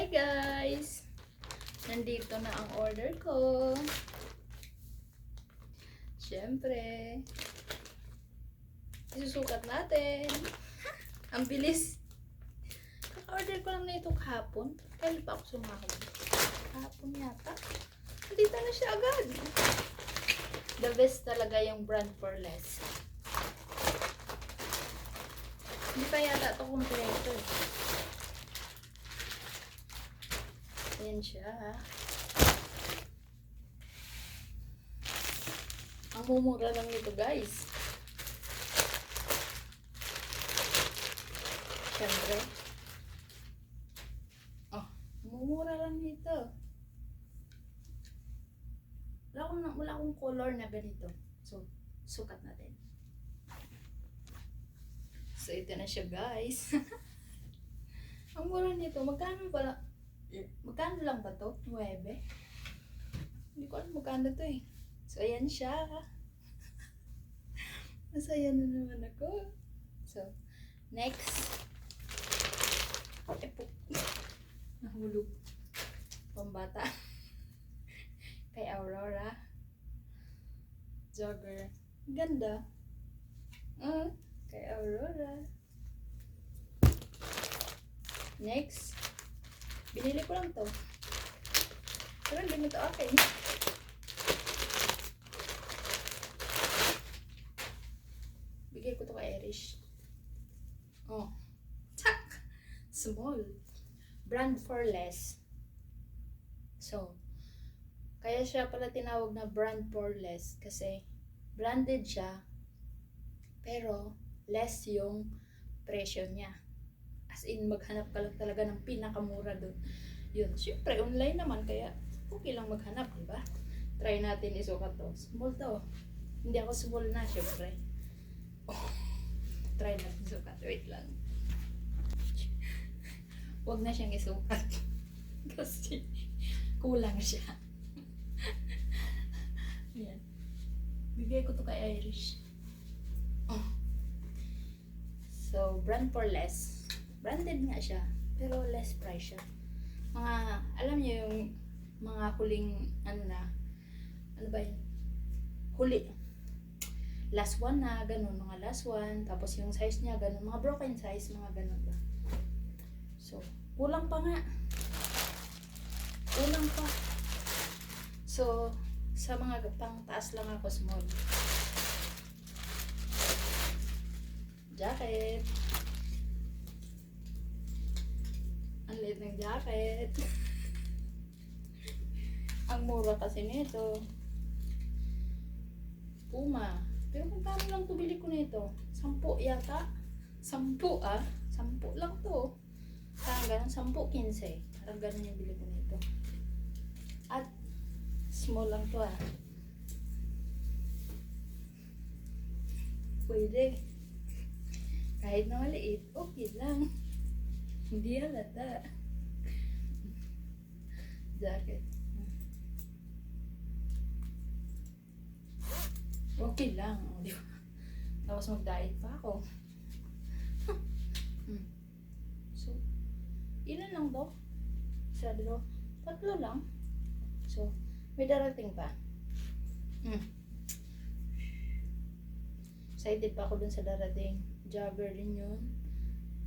Hi guys! Nandito na ang order ko. Siyempre, isusukat natin. Ang bilis. Kaka-order ko lang na ito kahapon. Kailan pa ako sumahod? Kahapon yata. Nandito na siya agad. The best talaga yung brand for less. Hindi pa yata ito kompleto. Ayan siya. Ang mumura lang nito guys. Siyempre. Oh, mumura lang nito. Wala akong color na ganito. So, sukat natin. So, ito na siya guys. Ang mura nito. Magkano lang ba to? 9? Hindi ko alam magkano to eh. So, ayan siya. Masaya na naman ako. So, next. Nahulog. Pambata. Kay Aurora. Jogger. Ganda. Kay Aurora. Next. Binili ko lang to. Pero hindi mo to akin. Bigay ko to kay Irish. Oh. Tak! Small. Brand for less. So, kaya siya pala tinawag na brand for less. Kasi, branded siya. Pero, less yung presyo niya. As in, maghanap ka lang talaga ng pinakamura doon. Yun. Siyempre, online naman. Kaya, okay lang maghanap, diba? Try natin isukat to. Small to. Hindi ako small na, siyempre. Oh, try natin isukat. Wait lang. Huwag na siyang isukat. Kasi, kulang siya. Ayan. Bigay ko to kay Irish. Oh. So, brand for less. Branded nga siya, pero less price siya. Alam niyo yung mga huling, ano ba yun? Huli. Last one na, ganun, mga last one. Tapos yung size niya, ganun, mga broken size, mga ganun ba. So, kulang pa nga. Kulang pa. So, sa mga pang taas lang ako, small. Jacket. Ang liit ng jacket. Ang mura kasi nito. Puma. Pero magkano lang ito bili ko nito? 10 yata. 10 ah. 10 lang to. Parang ganun. 10, 15. Parang ganun yung bili ko nito. At small lang to ah. Pwede. Kahit na maliit, okay lang. Hindi halata. Jacket. Okay lang. Di ba? Tapos mag-diet pa ako. So, ilan lang to? Isa, dalawa, 3 lang. So, may darating pa. Excited pa ako dun sa darating. Jogger din yun.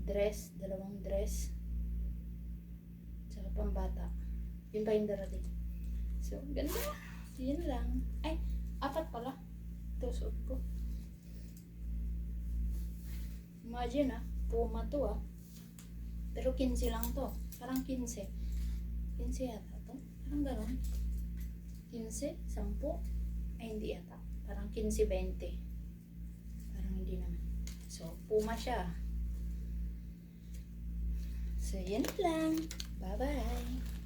Dress, 2 dress. Tsaka pambata. Yun pa yung darating. So, ganda. Yun lang. Ay, 4 pala. Ito, suot ko. Imagine Puma to Pero 15 lang to. Parang 15. 15 yata to. Parang gano'n. 15, 10. Ay, hindi yata. Parang 15, 20. Parang hindi naman. So, Puma siya. So, yan lang. Bye-bye.